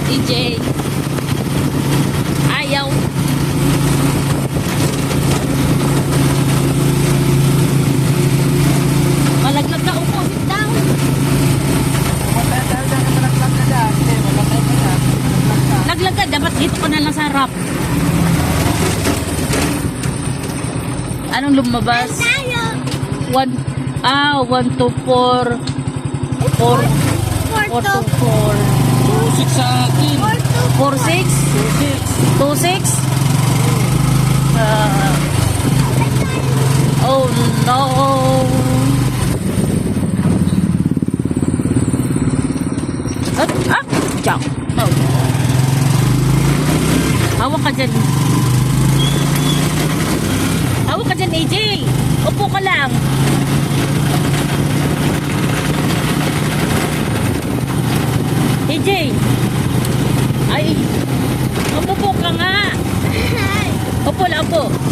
EJ. Ayaw. Malaglag ka, upo, sit down. Laglag ka, dapat dito ka na lang sa harap. Anong lumabas? 1 to 4 4 to 4 6 sa akin. 4 6 2 6 oh no. Diyan. Oh. Hawak ka dyan. Hawak ka dyan, AJ. Upo ka lang. AJ. Ay. Upo ka nga. Upo lang, upo.